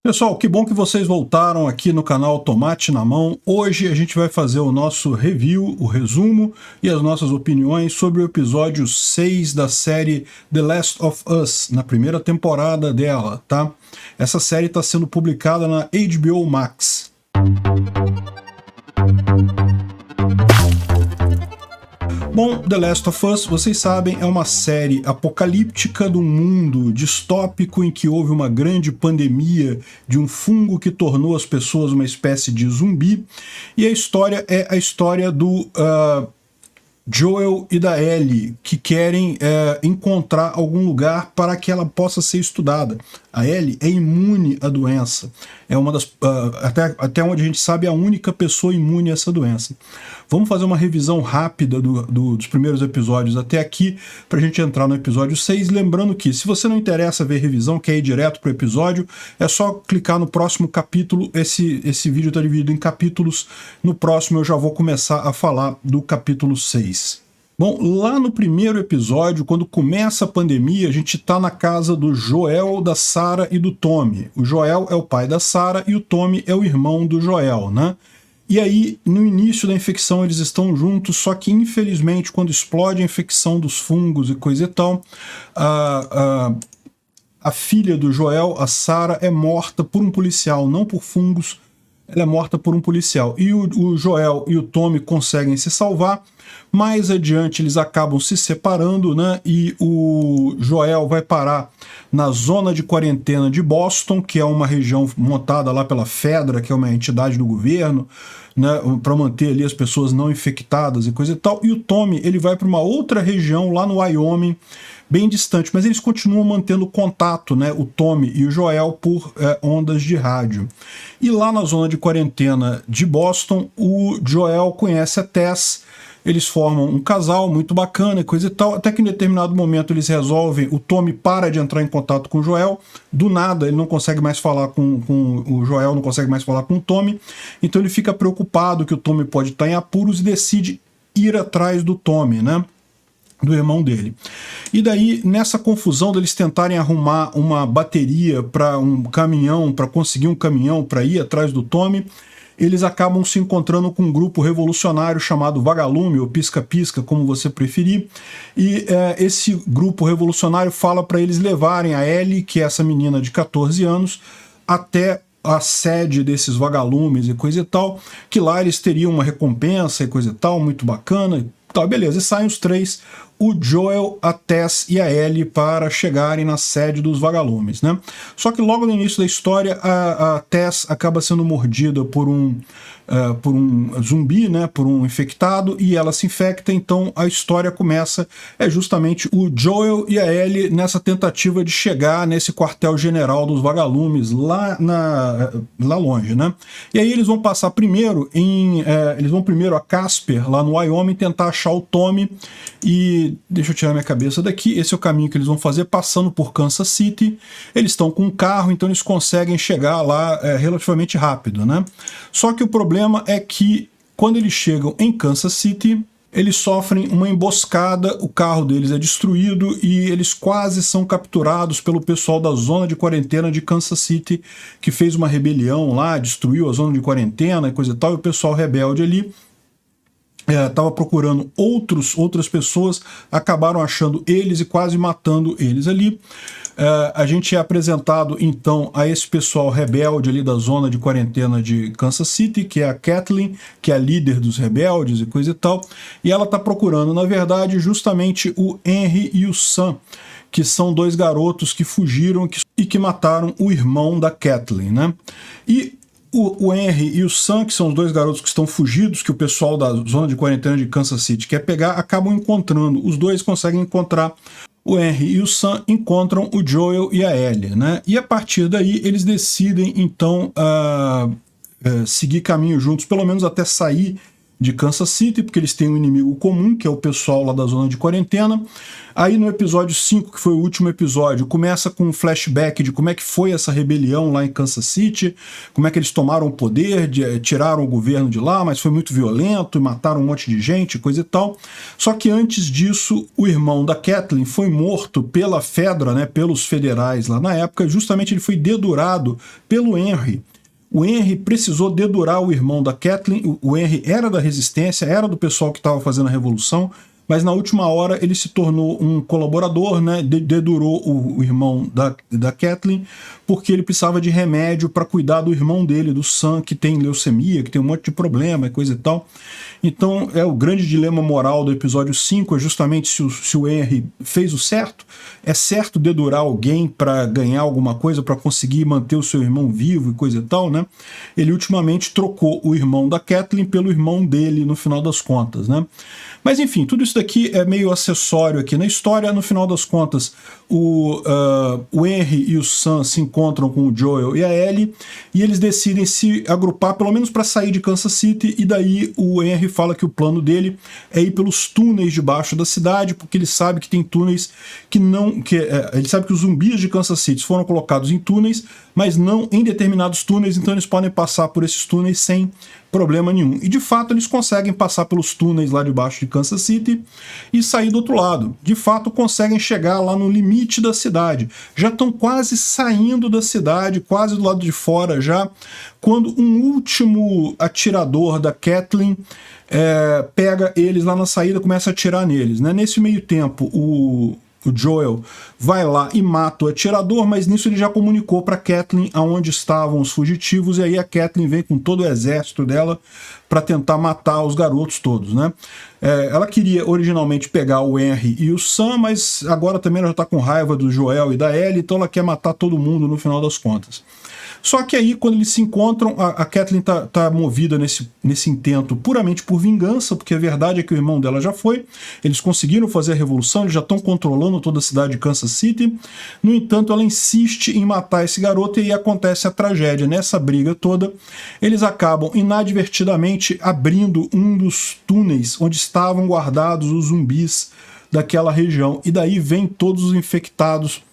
Pessoal, que bom que vocês voltaram aqui no canal Tomate na Mão. Hoje a gente vai fazer o nosso review, o resumo e as nossas opiniões sobre o episódio 6 da série The Last of Us, na primeira temporada dela, tá? Essa série está sendo publicada na HBO Max. Bom, The Last of Us, vocês sabem, é uma série apocalíptica de um mundo distópico em que houve uma grande pandemia de um fungo que tornou as pessoas uma espécie de zumbi. E a história é a história do Joel e da Ellie, que querem encontrar algum lugar para que ela possa ser estudada. A Ellie é imune à doença. É uma das, até onde a gente sabe, a única pessoa imune a essa doença. Vamos fazer uma revisão rápida dos primeiros episódios até aqui, para a gente entrar no episódio 6. Lembrando que, se você não interessa ver revisão, quer ir direto para o episódio, é só clicar no próximo capítulo. Esse vídeo está dividido em capítulos. No próximo eu já vou começar a falar do capítulo 6. Bom, lá no primeiro episódio, quando começa a pandemia, a gente está na casa do Joel, da Sarah e do Tommy. O Joel é o pai da Sarah e o Tommy é o irmão do Joel, né? E aí, no início da infecção, eles estão juntos, só que, infelizmente, quando explode a infecção dos fungos e coisa e tal, a filha do Joel, a Sarah, é morta por um policial, não por fungos, ela é morta por um policial. E o Joel e o Tommy conseguem se salvar. Mais adiante eles acabam se separando, né? E o Joel vai parar na zona de quarentena de Boston, que é uma região montada lá pela Fedra, que é uma entidade do governo, né, para manter ali as pessoas não infectadas e coisa e tal. E o Tommy, ele vai para uma outra região lá no Wyoming, bem distante, mas eles continuam mantendo contato, né, o Tommy e o Joel, por ondas de rádio. E lá na zona de quarentena de Boston, o Joel conhece a Tess. Eles formam um casal muito bacana e coisa e tal, até que em determinado momento eles resolvem, o Tommy para de entrar em contato com o Joel, do nada ele não consegue mais falar com o Joel, não consegue mais falar com o Tommy, então ele fica preocupado que o Tommy pode estar em apuros e decide ir atrás do Tommy, né? Do irmão dele. E daí, nessa confusão deles tentarem arrumar uma bateria para um caminhão, para conseguir um caminhão para ir atrás do Tommy, eles acabam se encontrando com um grupo revolucionário chamado Vagalume, ou Pisca-Pisca, como você preferir, e esse grupo revolucionário fala para eles levarem a Ellie, que é essa menina de 14 anos, até a sede desses vagalumes e coisa e tal, que lá eles teriam uma recompensa e coisa e tal, muito bacana, tá, beleza, e saem os três, o Joel, a Tess e a Ellie, para chegarem na sede dos vagalumes, né? Só que logo no início da história, a Tess acaba sendo mordida por um zumbi, né, por um infectado, e ela se infecta, então a história começa, é justamente o Joel e a Ellie nessa tentativa de chegar nesse quartel-general dos vagalumes, lá longe, né? E aí eles vão passar primeiro eles vão primeiro a Casper, lá no Wyoming, tentar achar o Tommy, e deixa eu tirar minha cabeça daqui, esse é o caminho que eles vão fazer, passando por Kansas City. Eles estão com um carro, então eles conseguem chegar lá relativamente rápido, né? Só que o problema é que, quando eles chegam em Kansas City, eles sofrem uma emboscada, o carro deles é destruído e eles quase são capturados pelo pessoal da zona de quarentena de Kansas City, que fez uma rebelião lá, destruiu a zona de quarentena e coisa e tal, e o pessoal rebelde ali estava procurando outras pessoas, acabaram achando eles e quase matando eles ali. A gente é apresentado então a esse pessoal rebelde ali da zona de quarentena de Kansas City, que é a Kathleen, que é a líder dos rebeldes e coisa e tal, e ela está procurando, na verdade, justamente o Henry e o Sam, que são dois garotos que fugiram e que mataram o irmão da Kathleen, né? E o Henry e o Sam, que são os dois garotos que estão fugidos, que o pessoal da zona de quarentena de Kansas City quer pegar, acabam encontrando. Os dois conseguem encontrar o Henry, e o Sam encontram o Joel e a Ellie, né? E a partir daí eles decidem então seguir caminho juntos, pelo menos até sair de Kansas City, porque eles têm um inimigo comum, que é o pessoal lá da zona de quarentena. Aí no episódio 5, que foi o último episódio, começa com um flashback de como é que foi essa rebelião lá em Kansas City, como é que eles tomaram o poder, tiraram o governo de lá, mas foi muito violento, mataram um monte de gente, coisa e tal. Só que antes disso, o irmão da Kathleen foi morto pela Fedra, né, pelos federais lá na época, justamente ele foi dedurado pelo Henry. O Henry precisou dedurar o irmão da Kathleen. O Henry era da resistência, era do pessoal que estava fazendo a revolução, mas na última hora ele se tornou um colaborador, né? Dedurou o irmão da Kathleen, porque ele precisava de remédio para cuidar do irmão dele, do Sam, que tem leucemia, que tem um monte de problema e coisa e tal. Então é o grande dilema moral do episódio 5, é justamente se o Henry fez o certo. É certo dedurar alguém para ganhar alguma coisa, para conseguir manter o seu irmão vivo e coisa e tal, né? Ele ultimamente trocou o irmão da Kathleen pelo irmão dele no final das contas, né? Mas enfim, tudo isso daqui é meio acessório aqui na história. No final das contas, o Henry e o Sam se encontram com o Joel e a Ellie e eles decidem se agrupar, pelo menos para sair de Kansas City, e daí o Henry fala que o plano dele é ir pelos túneis debaixo da cidade, porque ele sabe que tem túneis que não... ele sabe que os zumbis de Kansas City foram colocados em túneis, mas não em determinados túneis, então eles podem passar por esses túneis sem problema nenhum. E de fato eles conseguem passar pelos túneis lá debaixo de Kansas City e sair do outro lado. De fato conseguem chegar lá no limite da cidade. Já estão quase saindo da cidade, quase do lado de fora já, quando um último atirador da Kathleen pega eles lá na saída, começa a atirar neles, né? Nesse meio tempo o Joel vai lá e mata o atirador, mas nisso ele já comunicou para Kathleen aonde estavam os fugitivos, e aí a Kathleen vem com todo o exército dela para tentar matar os garotos todos, né? Ela queria originalmente pegar o Henry e o Sam, mas agora também ela já está com raiva do Joel e da Ellie, então ela quer matar todo mundo no final das contas. Só que aí, quando eles se encontram, a Kathleen tá movida nesse intento puramente por vingança, porque a verdade é que o irmão dela já foi, eles conseguiram fazer a revolução, eles já estão controlando toda a cidade de Kansas City. No entanto, ela insiste em matar esse garoto e aí acontece a tragédia. Nessa briga toda, eles acabam inadvertidamente abrindo um dos túneis onde estavam guardados os zumbis daquela região, e daí vem todos os infectados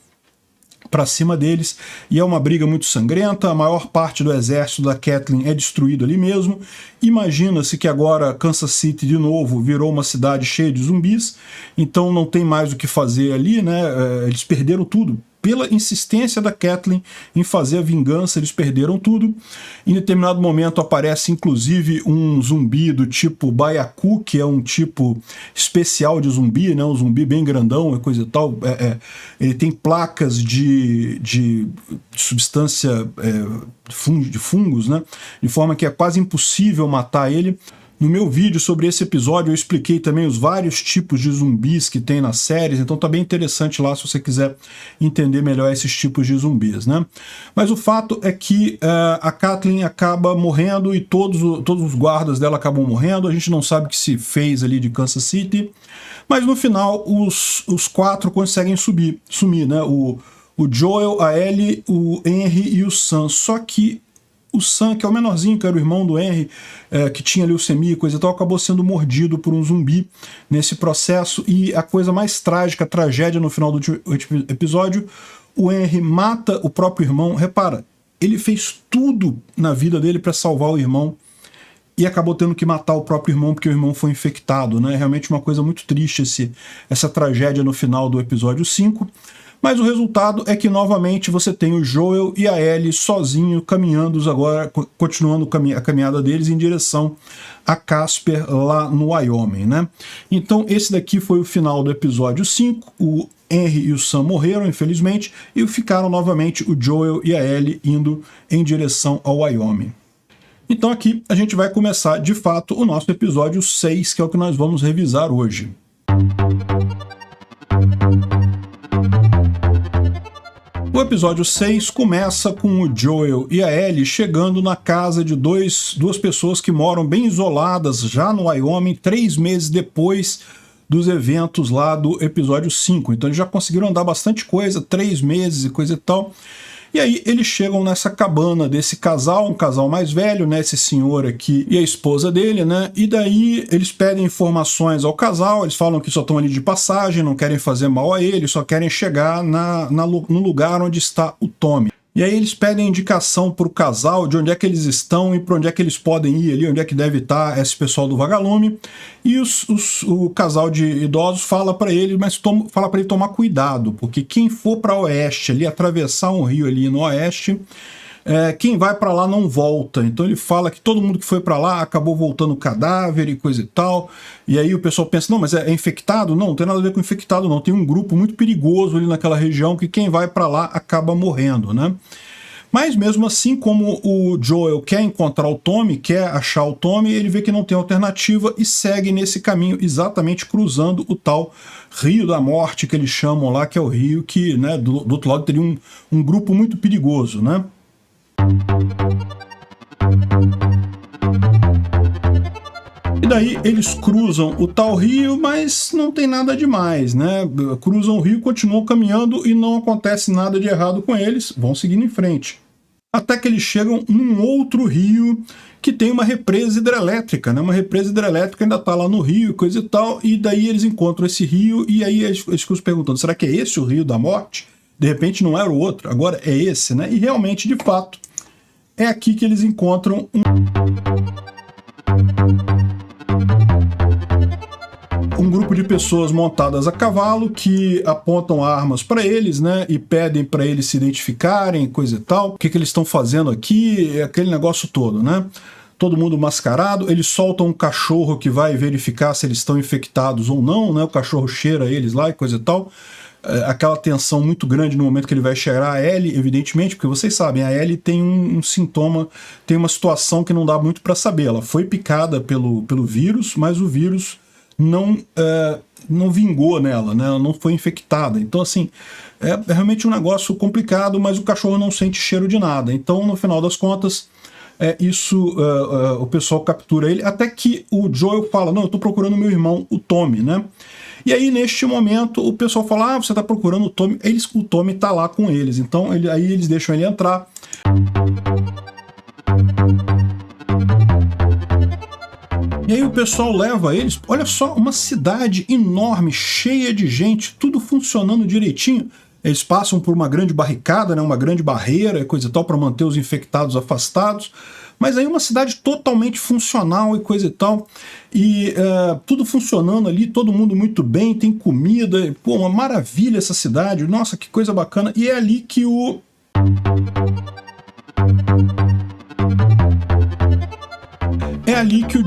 para cima deles, e é uma briga muito sangrenta. A maior parte do exército da Kathleen é destruído ali mesmo. Imagina-se que agora Kansas City de novo virou uma cidade cheia de zumbis, então não tem mais o que fazer ali, né? Eles perderam tudo. Pela insistência da Kathleen em fazer a vingança, eles perderam tudo. Em determinado momento aparece inclusive um zumbi do tipo Baiacu, que é um tipo especial de zumbi, né? Um zumbi bem grandão e coisa e tal. Ele tem placas de substância de fungos, né? De forma que é quase impossível matar ele. No meu vídeo sobre esse episódio eu expliquei também os vários tipos de zumbis que tem nas séries, então tá bem interessante lá se você quiser entender melhor esses tipos de zumbis, né? Mas o fato é que a Kathleen acaba morrendo e todos os guardas dela acabam morrendo. A gente não sabe o que se fez ali de Kansas City, mas no final os quatro conseguem sumir, né? O Joel, a Ellie, o Henry e o Sam. Só que o Sam, que é o menorzinho, que era o irmão do Henry, que tinha leucemia e coisa e tal, acabou sendo mordido por um zumbi nesse processo. E a coisa mais trágica, a tragédia no final do episódio, o Henry mata o próprio irmão. Repara, ele fez tudo na vida dele para salvar o irmão e acabou tendo que matar o próprio irmão porque o irmão foi infectado, né? É realmente uma coisa muito triste essa tragédia no final do episódio 5. Mas o resultado é que novamente você tem o Joel e a Ellie sozinhos, caminhando agora, continuando a caminhada deles em direção a Casper, lá no Wyoming, né? Então esse daqui foi o final do episódio 5, o Henry e o Sam morreram, infelizmente, e ficaram novamente o Joel e a Ellie indo em direção ao Wyoming. Então aqui a gente vai começar, de fato, o nosso episódio 6, que é o que nós vamos revisar hoje. O episódio 6 começa com o Joel e a Ellie chegando na casa de duas pessoas que moram bem isoladas já no Wyoming, 3 meses depois dos eventos lá do episódio 5. Então eles já conseguiram andar bastante coisa, 3 meses e coisa e tal. E aí eles chegam nessa cabana desse casal, um casal mais velho, né, esse senhor aqui e a esposa dele, né, e daí eles pedem informações ao casal, eles falam que só estão ali de passagem, não querem fazer mal a ele, só querem chegar no lugar onde está o Tommy. E aí eles pedem indicação para o casal de onde é que eles estão e para onde é que eles podem ir ali, onde é que deve estar esse pessoal do vagalume. E o casal de idosos fala para ele, mas fala para ele tomar cuidado, porque quem for para oeste, ali atravessar um rio ali no oeste, quem vai para lá não volta. Então ele fala que todo mundo que foi para lá acabou voltando cadáver e coisa e tal. E aí o pessoal pensa, não, mas é infectado? Não, não tem nada a ver com infectado não. Tem um grupo muito perigoso ali naquela região que quem vai para lá acaba morrendo, né? Mas mesmo assim, como o Joel quer encontrar o Tommy, quer achar o Tommy, ele vê que não tem alternativa e segue nesse caminho, exatamente cruzando o tal Rio da Morte, que eles chamam lá, que é o rio que, né, do outro lado teria um grupo muito perigoso, né? E daí eles cruzam o tal rio, mas não tem nada demais, né? Cruzam o rio, continuam caminhando e não acontece nada de errado com eles, vão seguindo em frente. Até que eles chegam num outro rio que tem uma represa hidrelétrica, né? Uma represa hidrelétrica ainda está lá no rio, coisa e tal, e daí eles encontram esse rio e aí eles ficam se perguntando, será que é esse o Rio da Morte? De repente não era o outro, agora é esse, né? E realmente, de fato, é aqui que eles encontram um grupo de pessoas montadas a cavalo que apontam armas para eles, né, e pedem para eles se identificarem, coisa e tal. O que eles estão fazendo aqui, aquele negócio todo, né? Todo mundo mascarado, eles soltam um cachorro que vai verificar se eles estão infectados ou não, né? O cachorro cheira eles lá e coisa e tal. Aquela tensão muito grande no momento que ele vai cheirar a Ellie, evidentemente, porque vocês sabem, a Ellie tem um sintoma, tem uma situação que não dá muito para saber. Ela foi picada pelo vírus, mas o vírus não vingou nela, né? Ela não foi infectada. Então, assim, é realmente um negócio complicado, mas o cachorro não sente cheiro de nada. Então, no final das contas, o pessoal captura ele, até que o Joel fala, não, eu tô procurando meu irmão, o Tommy, né? E aí, neste momento, o pessoal fala, você tá procurando o Tommy, o Tommy tá lá com eles. Então, aí eles deixam ele entrar. E aí o pessoal leva eles, olha só, uma cidade enorme, cheia de gente, tudo funcionando direitinho. Eles passam por uma grande barricada, né, uma grande barreira e coisa e tal, para manter os infectados afastados. Mas aí uma cidade totalmente funcional e coisa e tal. E tudo funcionando ali, todo mundo muito bem, tem comida. Pô, uma maravilha essa cidade, nossa, que coisa bacana. E é ali que o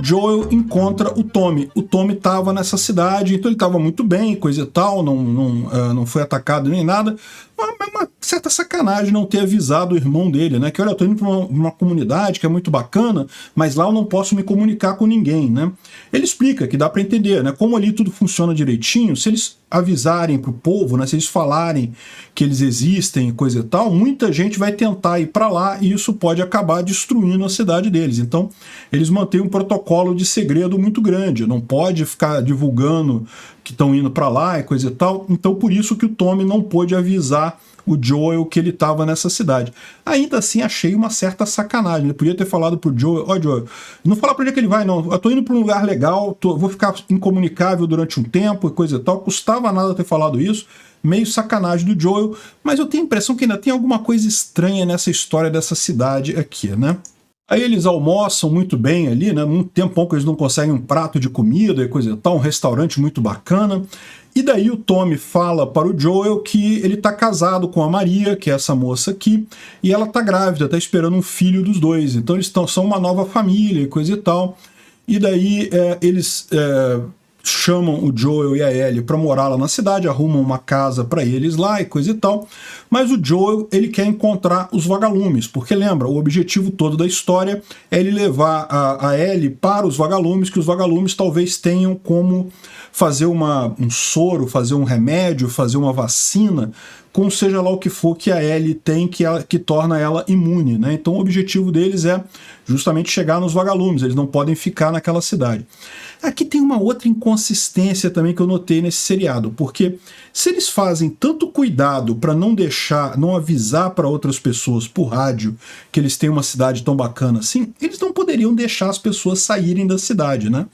Joel encontra o Tommy. O Tommy estava nessa cidade, então ele estava muito bem, coisa e tal, não foi atacado nem nada. Uma certa sacanagem não ter avisado o irmão dele, né? Que olha, eu tô indo para uma comunidade que é muito bacana, mas lá eu não posso me comunicar com ninguém, né? Ele explica que dá para entender, né? Como ali tudo funciona direitinho, se eles avisarem pro povo, né? Se eles falarem que eles existem, coisa e tal, muita gente vai tentar ir para lá e isso pode acabar destruindo a cidade deles. Então, eles mantêm um protocolo de segredo muito grande, não pode ficar divulgando que estão indo para lá e coisa e tal. Então, por isso que o Tommy não pôde avisar o Joel que ele estava nessa cidade. Ainda assim, achei uma certa sacanagem. Ele podia ter falado pro Joel, ó, Joel, não fala pra onde é que ele vai, não. Eu tô indo para um lugar legal, vou ficar incomunicável durante um tempo e coisa e tal. Custava nada ter falado isso. Meio sacanagem do Joel, mas eu tenho a impressão que ainda tem alguma coisa estranha nessa história dessa cidade aqui, né? Aí eles almoçam muito bem ali, né? Um tempão que eles não conseguem um prato de comida e coisa e tal, um restaurante muito bacana. E daí o Tommy fala para o Joel que ele tá casado com a Maria, que é essa moça aqui, e ela tá grávida, tá esperando um filho dos dois. Então eles são uma nova família e coisa e tal. E daí eles chamam o Joel e a Ellie para morar lá na cidade, arrumam uma casa para eles lá e coisa e tal, mas o Joel, ele quer encontrar os vagalumes, porque lembra, o objetivo todo da história é ele levar a Ellie para os vagalumes, que os vagalumes talvez tenham como fazer um soro, fazer um remédio, fazer uma vacina com seja lá o que for que a Ellie tem que torna ela imune, né? Então o objetivo deles é justamente chegar nos vagalumes, eles não podem ficar naquela cidade. Aqui tem uma outra inconsistência também que eu notei nesse seriado, porque se eles fazem tanto cuidado para não avisar para outras pessoas por rádio que eles têm uma cidade tão bacana assim, eles não poderiam deixar as pessoas saírem da cidade, né?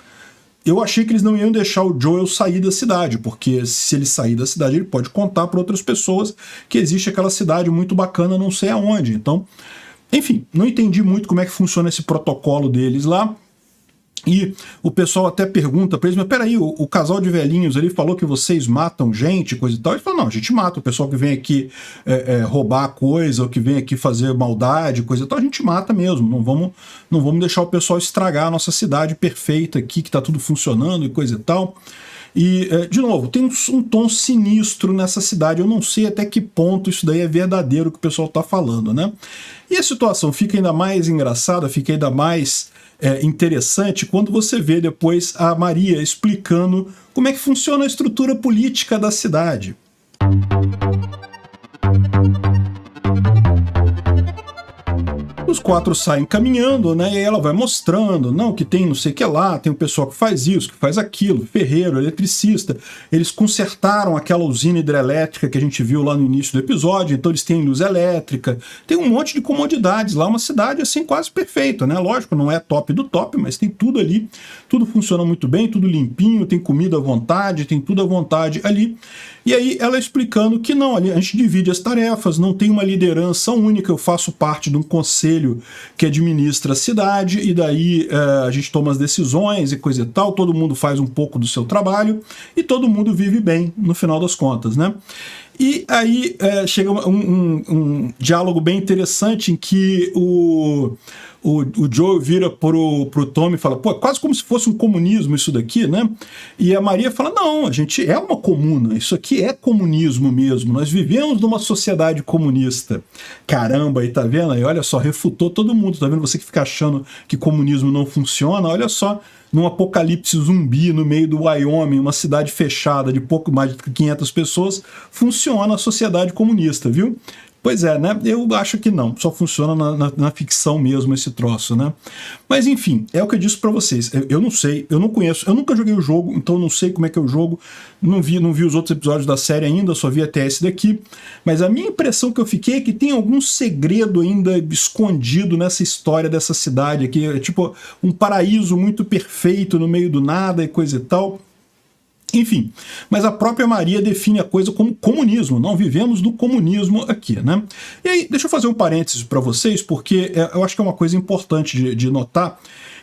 Eu achei que eles não iam deixar o Joel sair da cidade, porque se ele sair da cidade, ele pode contar para outras pessoas que existe aquela cidade muito bacana não sei aonde. Então, enfim, não entendi muito como é que funciona esse protocolo deles lá. E o pessoal até pergunta para eles, mas peraí, o casal de velhinhos ali falou que vocês matam gente, coisa e tal. Eles falam, não, a gente mata o pessoal que vem aqui roubar coisa, ou que vem aqui fazer maldade, coisa e tal, a gente mata mesmo, não vamos deixar o pessoal estragar a nossa cidade perfeita aqui, que tá tudo funcionando e coisa e tal. E, de novo, tem um tom sinistro nessa cidade, eu não sei até que ponto isso daí é verdadeiro que o pessoal tá falando, né? E a situação fica ainda mais engraçada, fica ainda mais interessante quando você vê depois a Maria explicando como é que funciona a estrutura política da cidade. Os quatro saem caminhando, né? E ela vai mostrando, não, que tem não sei o que lá, tem o pessoal que faz isso, que faz aquilo, ferreiro, eletricista. Eles consertaram aquela usina hidrelétrica que a gente viu lá no início do episódio, então eles têm luz elétrica, tem um monte de comodidades lá, uma cidade assim quase perfeita, né? Lógico, não é top do top, mas tem tudo ali, tudo funciona muito bem, tudo limpinho, tem comida à vontade, tem tudo à vontade ali. E aí ela explicando que não, a gente divide as tarefas, não tem uma liderança única, eu faço parte de um conselho que administra a cidade, e daí a gente toma as decisões e coisa e tal, todo mundo faz um pouco do seu trabalho, e todo mundo vive bem, no final das contas, né? E aí chega um diálogo bem interessante em que o Joe vira pro Tommy e fala, pô, quase como se fosse um comunismo isso daqui, né? E a Maria fala, não, a gente é uma comuna, isso aqui é comunismo mesmo, nós vivemos numa sociedade comunista. Caramba, aí tá vendo? Aí olha só, refutou todo mundo, tá vendo? Você que fica achando que comunismo não funciona, olha só, num apocalipse zumbi no meio do Wyoming, uma cidade fechada de pouco mais de 500 pessoas, funciona a sociedade comunista, viu? Pois é, né? Eu acho que não, só funciona na ficção mesmo esse troço, né? Mas enfim, é o que eu disse pra vocês, eu não sei, eu não conheço, eu nunca joguei o jogo, então não sei como é que é o jogo, não vi os outros episódios da série ainda, só vi até esse daqui, mas a minha impressão que eu fiquei é que tem algum segredo ainda escondido nessa história dessa cidade aqui, é tipo um paraíso muito perfeito no meio do nada e coisa e tal. Enfim, mas a própria Maria define a coisa como comunismo, não vivemos no comunismo aqui, né? E aí, deixa eu fazer um parênteses para vocês, porque eu acho que é uma coisa importante de notar,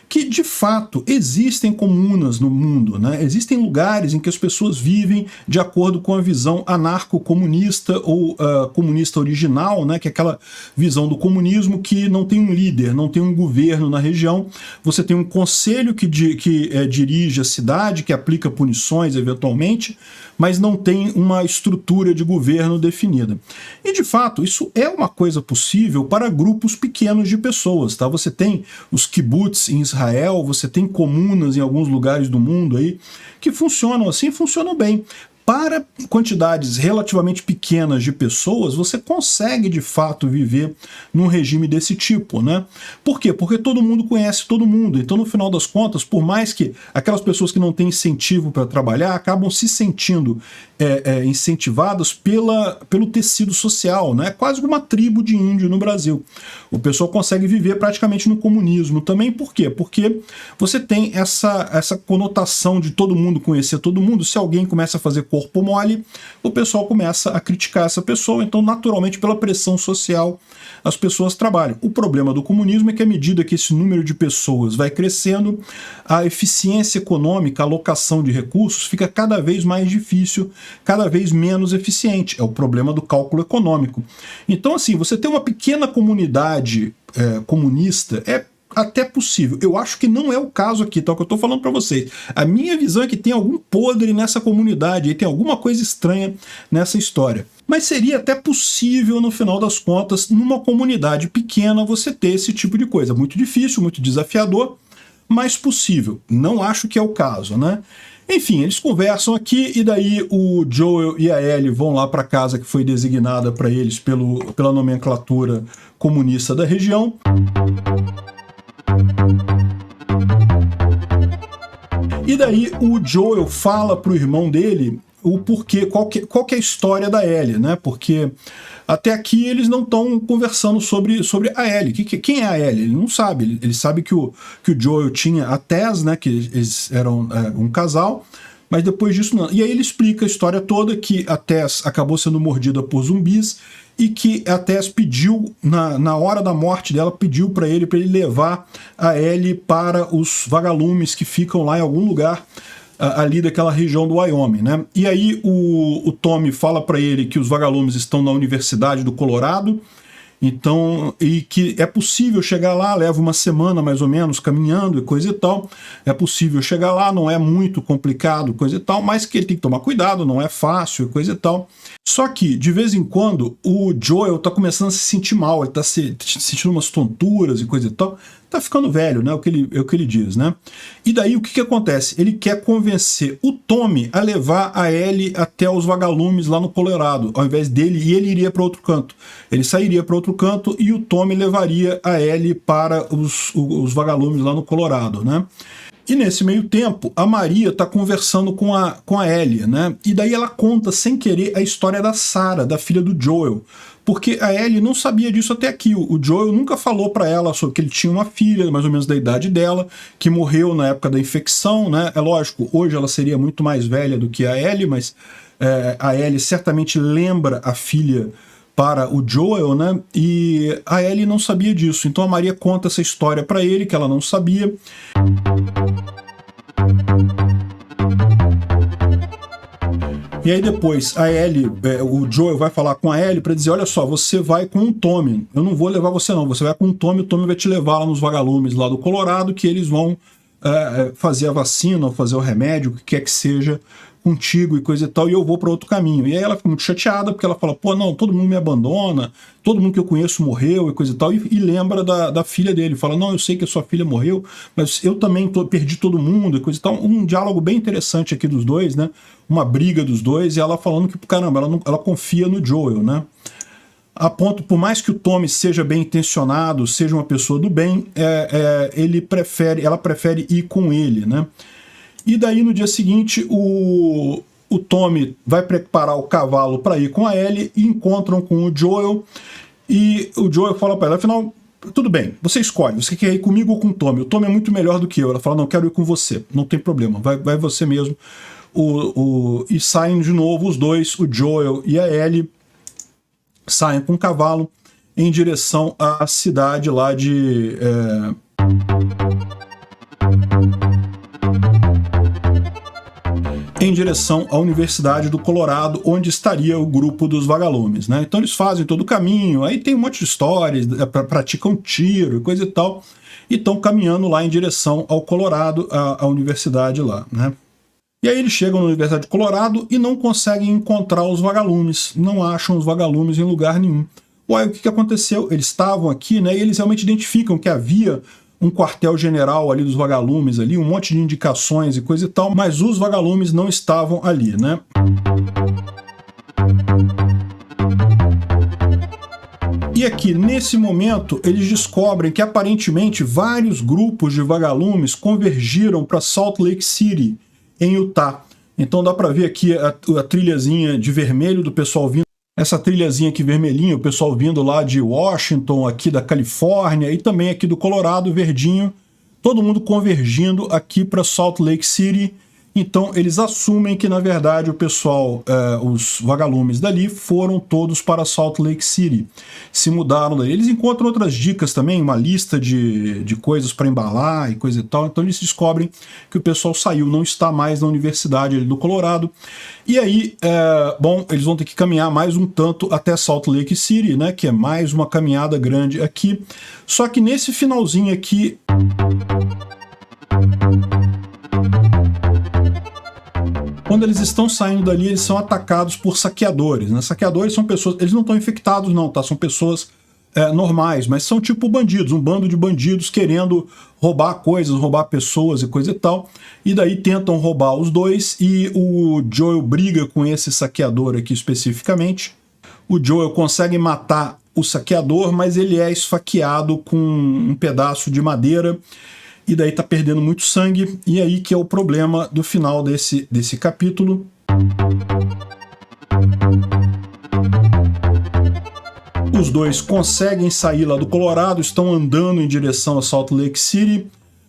que de fato existem comunas no mundo, né? Existem lugares em que as pessoas vivem de acordo com a visão anarco-comunista ou comunista original, né? Que é aquela visão do comunismo que não tem um líder, não tem um governo na região, você tem um conselho que dirige a cidade, que aplica punições eventualmente, mas não tem uma estrutura de governo definida. E de fato, isso é uma coisa possível para grupos pequenos de pessoas, tá? Você tem os kibbutz em Israel, você tem comunas em alguns lugares do mundo aí que funcionam assim, funcionam bem. Para quantidades relativamente pequenas de pessoas, você consegue de fato viver num regime desse tipo, né? Por quê? Porque todo mundo conhece todo mundo, então no final das contas, por mais que aquelas pessoas que não têm incentivo para trabalhar acabam se sentindo incentivadas pelo tecido social, né? Quase uma tribo de índio no Brasil. O pessoal consegue viver praticamente no comunismo também, por quê? Porque você tem essa conotação de todo mundo conhecer todo mundo, se alguém começa a fazer corpo mole, o pessoal começa a criticar essa pessoa, então naturalmente pela pressão social as pessoas trabalham. O problema do comunismo é que à medida que esse número de pessoas vai crescendo, a eficiência econômica, a alocação de recursos fica cada vez mais difícil, cada vez menos eficiente. É o problema do cálculo econômico. Então assim, você ter uma pequena comunidade comunista é até possível. Eu acho que não é o caso aqui, tá? O que eu tô falando para vocês. A minha visão é que tem algum podre nessa comunidade, e tem alguma coisa estranha nessa história. Mas seria até possível, no final das contas, numa comunidade pequena, você ter esse tipo de coisa. Muito difícil, muito desafiador, mas possível. Não acho que é o caso, né? Enfim, eles conversam aqui e daí o Joel e a Ellie vão lá para a casa que foi designada para eles pela nomenclatura comunista da região. E daí o Joel fala pro irmão dele o porquê, qual que é a história da Ellie, né? Porque até aqui eles não estão conversando sobre a Ellie. Quem é a Ellie? Ele não sabe. Ele sabe que o Joel tinha a Tess, né? Que eles eram um casal, mas depois disso não. E aí ele explica a história toda, que a Tess acabou sendo mordida por zumbis e que a Tess pediu, na hora da morte dela, pediu para ele levar a Ellie para os vagalumes que ficam lá em algum lugar ali daquela região do Wyoming, né? E aí o Tommy fala para ele que os vagalumes estão na Universidade do Colorado, então, e que é possível chegar lá, leva uma semana mais ou menos caminhando e coisa e tal, é possível chegar lá, não é muito complicado, coisa e tal, mas que ele tem que tomar cuidado, não é fácil, coisa e tal. Só que, de vez em quando, o Joel tá começando a se sentir mal, ele tá sentindo umas tonturas e coisa e tal, tá ficando velho, né, é o que ele diz, né? E daí o que acontece? Ele quer convencer o Tommy a levar a Ellie até os vagalumes lá no Colorado, ao invés dele, e ele iria para outro canto. Ele sairia para outro canto e o Tommy levaria a Ellie para os vagalumes lá no Colorado, né? E nesse meio tempo, a Maria está conversando com a Ellie, né? E daí ela conta, sem querer, a história da Sarah, da filha do Joel. Porque a Ellie não sabia disso até aqui. O Joel nunca falou para ela sobre que ele tinha uma filha, mais ou menos da idade dela, que morreu na época da infecção, né? É lógico, hoje ela seria muito mais velha do que a Ellie, mas a Ellie certamente lembra a filha para o Joel, né? E a Ellie não sabia disso. Então a Maria conta essa história para ele, que ela não sabia. E aí depois a Ellie, o Joel vai falar com a Ellie para dizer, olha só, você vai com o Tommy, eu não vou levar você não, você vai com o Tommy vai te levar lá nos vagalumes lá do Colorado, que eles vão fazer a vacina ou fazer o remédio, o que quer que seja, contigo e coisa e tal, e eu vou para outro caminho. E aí ela fica muito chateada, porque ela fala, pô, não, todo mundo me abandona, todo mundo que eu conheço morreu e coisa e tal, e lembra da filha dele, fala, não, eu sei que a sua filha morreu, mas eu também perdi todo mundo e coisa e tal. Um diálogo bem interessante aqui dos dois, né, uma briga dos dois, e ela falando que, caramba, ela confia no Joel, né, a ponto, por mais que o Tommy seja bem intencionado, seja uma pessoa do bem, ela prefere ir com ele, né. E daí no dia seguinte o Tommy vai preparar o cavalo para ir com a Ellie e encontram com o Joel, e o Joel fala para ela, afinal, tudo bem, você escolhe, você quer ir comigo ou com o Tommy? O Tommy é muito melhor do que eu. Ela fala, não, quero ir com você, não tem problema, vai você mesmo. E saem de novo os dois, o Joel e a Ellie, saem com o cavalo em direção à cidade lá de... em direção à Universidade do Colorado, onde estaria o grupo dos vagalumes, né? Então eles fazem todo o caminho, aí tem um monte de histórias, praticam tiro e coisa e tal, e estão caminhando lá em direção ao Colorado, à universidade lá, né? E aí eles chegam na Universidade do Colorado e não conseguem encontrar os vagalumes, não acham os vagalumes em lugar nenhum. Uai, o que aconteceu? Eles estavam aqui, né? E eles realmente identificam que havia um quartel-general ali dos vagalumes, ali, um monte de indicações e coisa e tal, mas os vagalumes não estavam ali, né? E aqui, nesse momento, eles descobrem que aparentemente vários grupos de vagalumes convergiram para Salt Lake City, em Utah. Então dá para ver aqui a trilhazinha de vermelho do pessoal vindo, essa trilhazinha aqui vermelhinha, o pessoal vindo lá de Washington, aqui da Califórnia e também aqui do Colorado, verdinho, todo mundo convergindo aqui para Salt Lake City. Então eles assumem que na verdade o pessoal, os vagalumes dali foram todos para Salt Lake City, se mudaram daí. Eles encontram outras dicas também, uma lista de coisas para embalar e coisa e tal, então eles descobrem que o pessoal saiu, não está mais na universidade ali do Colorado. E aí, bom, eles vão ter que caminhar mais um tanto até Salt Lake City, né, que é mais uma caminhada grande aqui, só que nesse finalzinho aqui... Quando eles estão saindo dali, eles são atacados por saqueadores, né? Saqueadores são pessoas, eles não estão infectados não, tá? São pessoas normais, mas são tipo bandidos, um bando de bandidos querendo roubar coisas, roubar pessoas e coisa e tal, e daí tentam roubar os dois, e o Joel briga com esse saqueador aqui especificamente. O Joel consegue matar o saqueador, mas ele é esfaqueado com um pedaço de madeira, e daí tá perdendo muito sangue, e aí que é o problema do final desse capítulo. Os dois conseguem sair lá do Colorado, estão andando em direção a Salt Lake City,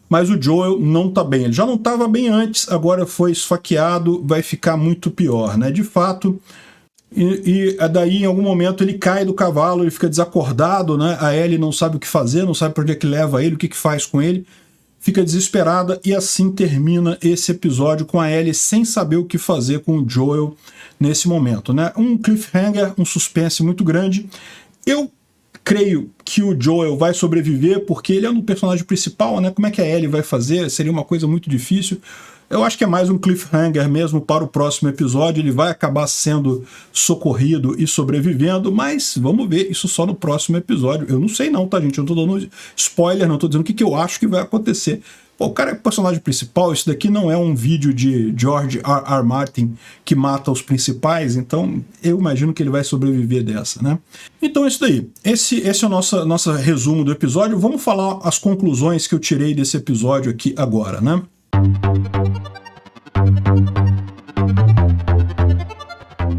mas o Joel não tá bem. Ele já não estava bem antes, agora foi esfaqueado, vai ficar muito pior, né? De fato, e daí em algum momento ele cai do cavalo, ele fica desacordado, né? A Ellie não sabe o que fazer, não sabe para onde é que leva ele, o que faz com ele, fica desesperada, e assim termina esse episódio com a Ellie sem saber o que fazer com o Joel nesse momento, né? Um cliffhanger, um suspense muito grande. Eu creio que o Joel vai sobreviver porque ele é um personagem principal, né? Como é que a Ellie vai fazer? Seria uma coisa muito difícil. Eu acho que é mais um cliffhanger mesmo para o próximo episódio. Ele vai acabar sendo socorrido e sobrevivendo, mas vamos ver isso só no próximo episódio. Eu não sei não, tá, gente? Eu não tô dando spoiler, não tô dizendo o que eu acho que vai acontecer. Pô, o cara é o personagem principal, isso daqui não é um vídeo de George R. Martin que mata os principais, então eu imagino que ele vai sobreviver dessa, né? Então é isso daí. Esse é o nosso resumo do episódio. Vamos falar as conclusões que eu tirei desse episódio aqui agora, né?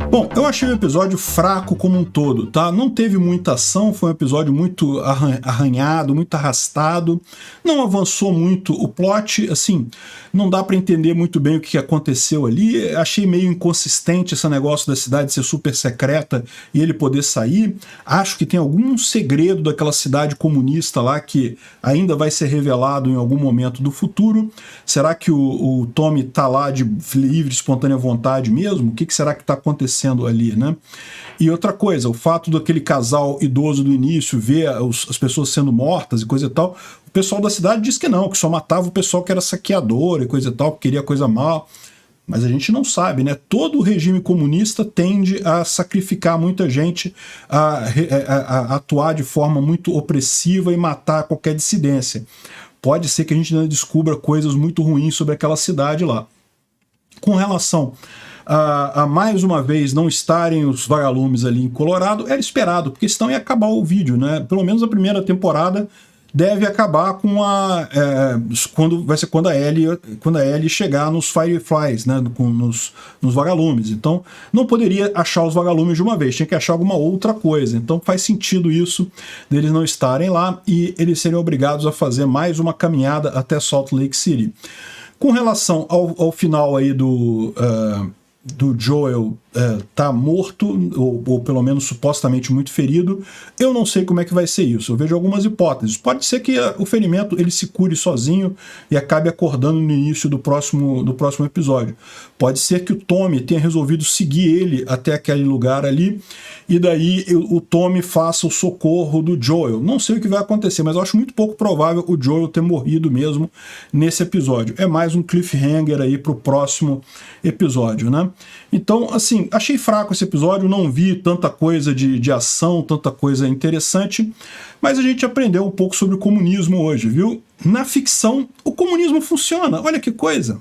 Bom, eu achei o episódio fraco como um todo, tá? Não teve muita ação, foi um episódio muito arranhado, muito arrastado, não avançou muito o plot, assim, não dá pra entender muito bem o que aconteceu ali, achei meio inconsistente esse negócio da cidade ser super secreta e ele poder sair, acho que tem algum segredo daquela cidade comunista lá que ainda vai ser revelado em algum momento do futuro. Será que o Tommy tá lá de livre, espontânea vontade mesmo? O que será que tá acontecendo ali, né? E outra coisa, o fato daquele casal idoso do início ver as pessoas sendo mortas e coisa e tal, o pessoal da cidade diz que não, que só matava o pessoal que era saqueador e coisa e tal, que queria coisa mal. Mas a gente não sabe, né? Todo o regime comunista tende a sacrificar muita gente, a atuar de forma muito opressiva e matar qualquer dissidência. Pode ser que a gente ainda descubra coisas muito ruins sobre aquela cidade lá. Com relação a mais uma vez não estarem os vagalumes ali em Colorado, era esperado, porque senão ia acabar o vídeo, né? Pelo menos a primeira temporada deve acabar com quando a Ellie chegar nos Fireflies, né? Nos vagalumes. Então não poderia achar os vagalumes de uma vez, tinha que achar alguma outra coisa. Então faz sentido isso deles não estarem lá e eles serem obrigados a fazer mais uma caminhada até Salt Lake City. Com relação ao final aí do Joel tá morto, ou pelo menos supostamente muito ferido, eu não sei como é que vai ser isso. Eu vejo algumas hipóteses. Pode ser que o ferimento ele se cure sozinho e acabe acordando no início do próximo episódio. Pode ser que o Tommy tenha resolvido seguir ele até aquele lugar ali, e daí o Tommy faça o socorro do Joel. Não sei o que vai acontecer, mas eu acho muito pouco provável o Joel ter morrido mesmo nesse episódio. É mais um cliffhanger aí pro próximo episódio, né? Então, assim, achei fraco esse episódio, não vi tanta coisa de ação, tanta coisa interessante, mas a gente aprendeu um pouco sobre o comunismo hoje, viu? Na ficção, o comunismo funciona, olha que coisa!